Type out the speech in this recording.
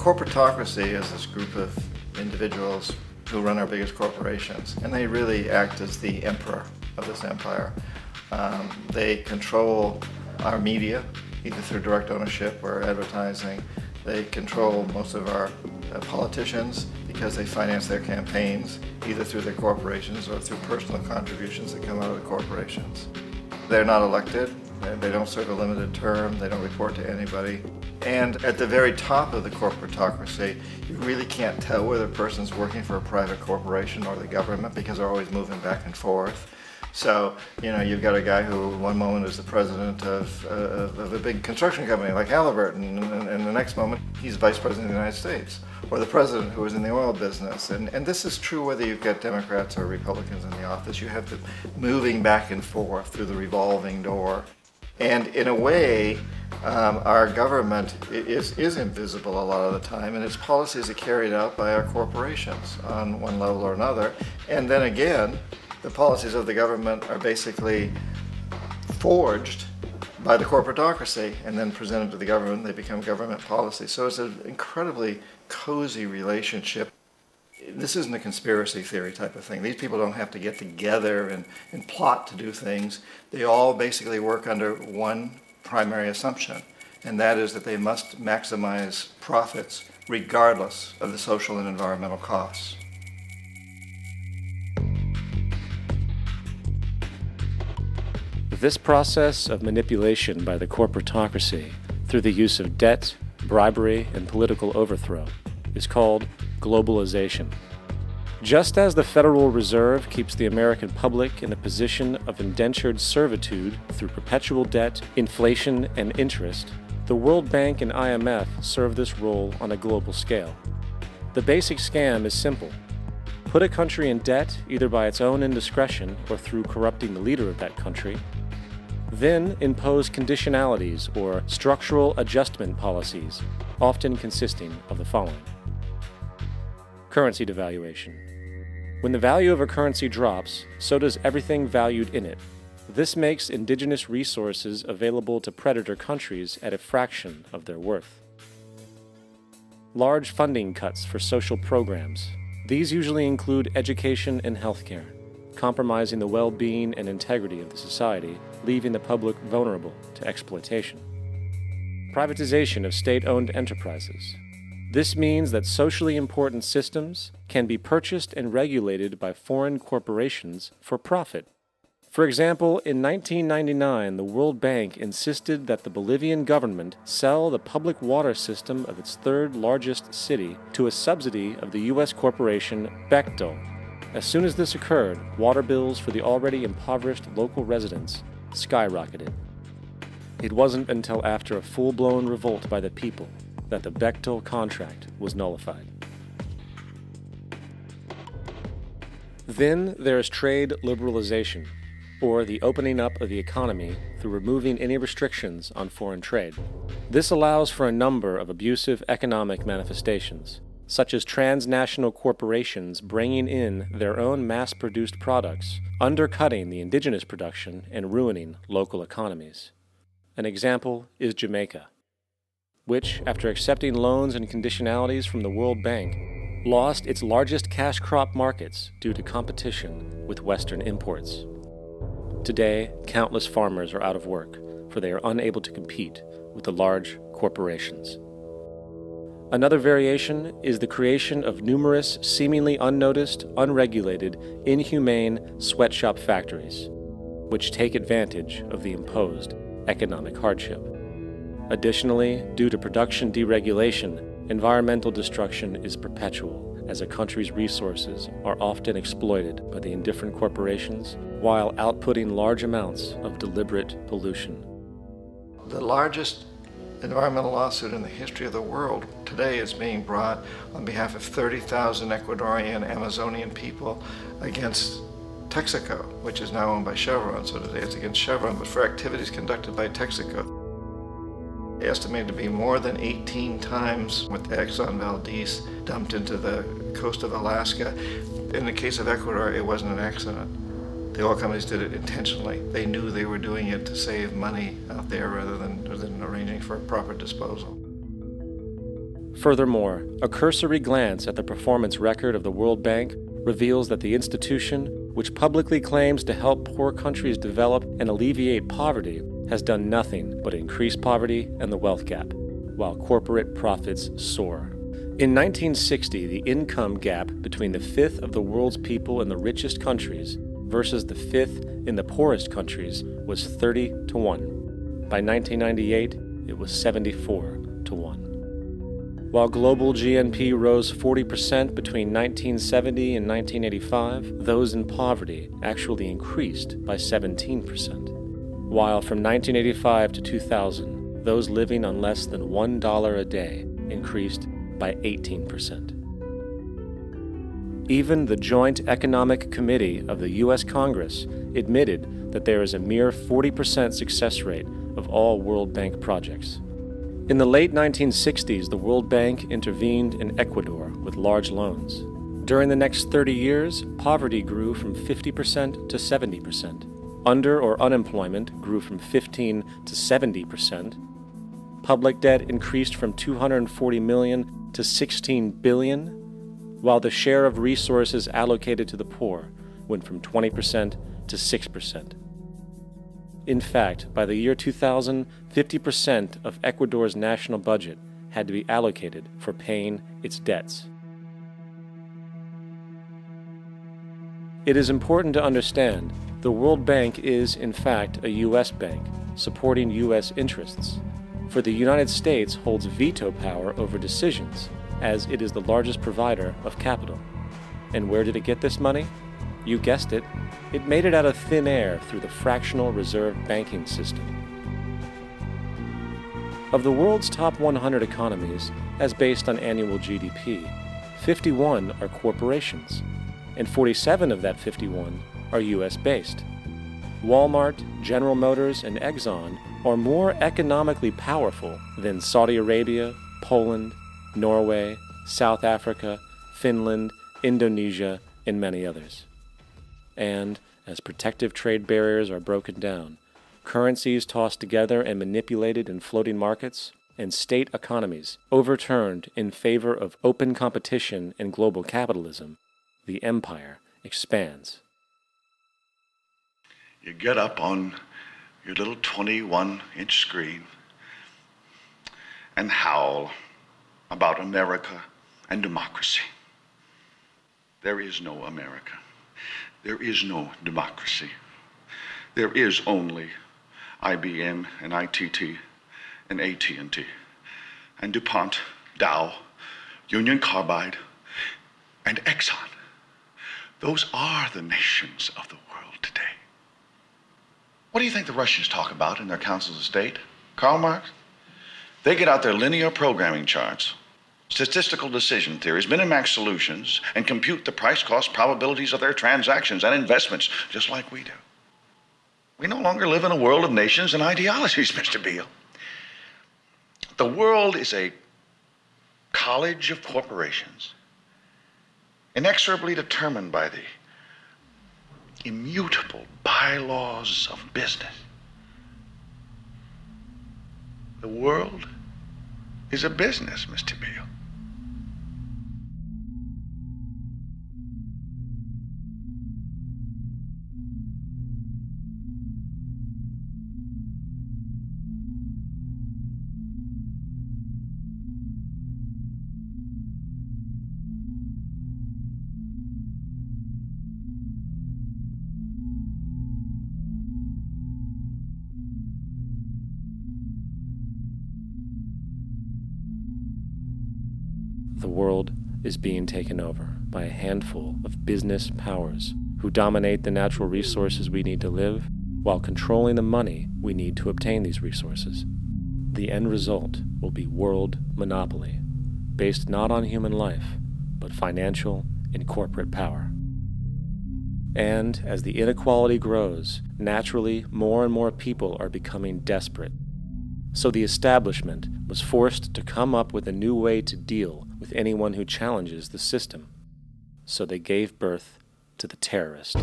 Corporatocracy is this group of individuals who run our biggest corporations, and they really act as the emperor of this empire. They control our media, either through direct ownership or advertising. They control most of our politicians because they finance their campaigns either through their corporations or through personal contributions that come out of the corporations. They're not elected, they don't serve a limited term, they don't report to anybody. And at the very top of the corporatocracy, you really can't tell whether a person's working for a private corporation or the government because they're always moving back and forth. So, you've got a guy who one moment is the president of a big construction company like Halliburton, and the next moment he's vice president of the United States, or the president who is in the oil business. And this is true whether you've got Democrats or Republicans in the office. You have them moving back and forth through the revolving door. And in a way, our government is invisible a lot of the time, and its policies are carried out by our corporations on one level or another. And then again, the policies of the government are basically forged by the corporatocracy and then presented to the government. They become government policy. So it's an incredibly cozy relationship. This isn't a conspiracy theory type of thing. These people don't have to get together and plot to do things. They all basically work under one primary assumption, and that is that they must maximize profits regardless of the social and environmental costs. This process of manipulation by the corporatocracy through the use of debt, bribery, and political overthrow is called globalization. Just as the Federal Reserve keeps the American public in a position of indentured servitude through perpetual debt, inflation, and interest, the World Bank and IMF serve this role on a global scale. The basic scam is simple. Put a country in debt either by its own indiscretion or through corrupting the leader of that country, then impose conditionalities or structural adjustment policies, often consisting of the following. Currency devaluation. When the value of a currency drops, so does everything valued in it. This makes indigenous resources available to predator countries at a fraction of their worth. Large funding cuts for social programs. These usually include education and healthcare, compromising the well-being and integrity of the society, leaving the public vulnerable to exploitation. Privatization of state-owned enterprises. This means that socially important systems can be purchased and regulated by foreign corporations for profit. For example, in 1999, the World Bank insisted that the Bolivian government sell the public water system of its third largest city to a subsidy of the U.S. corporation Bechtel. As soon as this occurred, water bills for the already impoverished local residents skyrocketed. It wasn't until after a full-blown revolt by the people that the Bechtel contract was nullified. Then there is trade liberalization, or the opening up of the economy through removing any restrictions on foreign trade. This allows for a number of abusive economic manifestations, such as transnational corporations bringing in their own mass-produced products, undercutting the indigenous production and ruining local economies. An example is Jamaica, which, after accepting loans and conditionalities from the World Bank, lost its largest cash crop markets due to competition with Western imports. Today, countless farmers are out of work, for they are unable to compete with the large corporations. Another variation is the creation of numerous seemingly unnoticed, unregulated, inhumane sweatshop factories, which take advantage of the imposed economic hardship. Additionally, due to production deregulation, environmental destruction is perpetual, as a country's resources are often exploited by the indifferent corporations while outputting large amounts of deliberate pollution. The largest environmental lawsuit in the history of the world today is being brought on behalf of 30,000 Ecuadorian Amazonian people against Texaco, which is now owned by Chevron. So today it's against Chevron, but for activities conducted by Texaco. Estimated to be more than 18 times what the Exxon Valdez dumped into the coast of Alaska. In the case of Ecuador, it wasn't an accident. The oil companies did it intentionally. They knew they were doing it to save money out there rather than arranging for proper disposal. Furthermore, a cursory glance at the performance record of the World Bank reveals that the institution, which publicly claims to help poor countries develop and alleviate poverty, has done nothing but increase poverty and the wealth gap, while corporate profits soar. In 1960, the income gap between the fifth of the world's people in the richest countries versus the fifth in the poorest countries was 30 to 1. By 1998, it was 74 to 1. While global GNP rose 40% between 1970 and 1985, those in poverty actually increased by 17%. While from 1985 to 2000, those living on less than $1 a day increased by 18%. Even the Joint Economic Committee of the U.S. Congress admitted that there is a mere 40% success rate of all World Bank projects. In the late 1960s, the World Bank intervened in Ecuador with large loans. During the next 30 years, poverty grew from 50% to 70%. Under or unemployment grew from 15 to 70%. Public debt increased from $240 million to $16 billion, while the share of resources allocated to the poor went from 20% to 6%. In fact, by the year 2000, 50% of Ecuador's national budget had to be allocated for paying its debts. It is important to understand the World Bank is, in fact, a U.S. bank supporting U.S. interests, for the United States holds veto power over decisions, as it is the largest provider of capital. And where did it get this money? You guessed it, it made it out of thin air through the fractional reserve banking system. Of the world's top 100 economies, as based on annual GDP, 51 are corporations, and 47 of that 51 are U.S.-based. Walmart, General Motors, and Exxon are more economically powerful than Saudi Arabia, Poland, Norway, South Africa, Finland, Indonesia, and many others. And as protective trade barriers are broken down, currencies tossed together and manipulated in floating markets, and state economies overturned in favor of open competition and global capitalism, the empire expands. You get up on your little 21-inch screen and howl about America and democracy. There is no America. There is no democracy. There is only IBM and ITT and AT&T and DuPont, Dow, Union Carbide, and Exxon. Those are the nations of the world today. What do you think the Russians talk about in their councils of state? Karl Marx? They get out their linear programming charts, statistical decision theories, Minimax solutions, and compute the price-cost probabilities of their transactions and investments, just like we do. We no longer live in a world of nations and ideologies, Mr. Beale. The world is a college of corporations, inexorably determined by the immutable bylaws of business. The world is a business, Mr. Beale. The world is being taken over by a handful of business powers who dominate the natural resources we need to live while controlling the money we need to obtain these resources. The end result will be world monopoly, based not on human life, but financial and corporate power. And as the inequality grows, naturally more and more people are becoming desperate. So the establishment was forced to come up with a new way to deal with anyone who challenges the system. So they gave birth to the terrorist.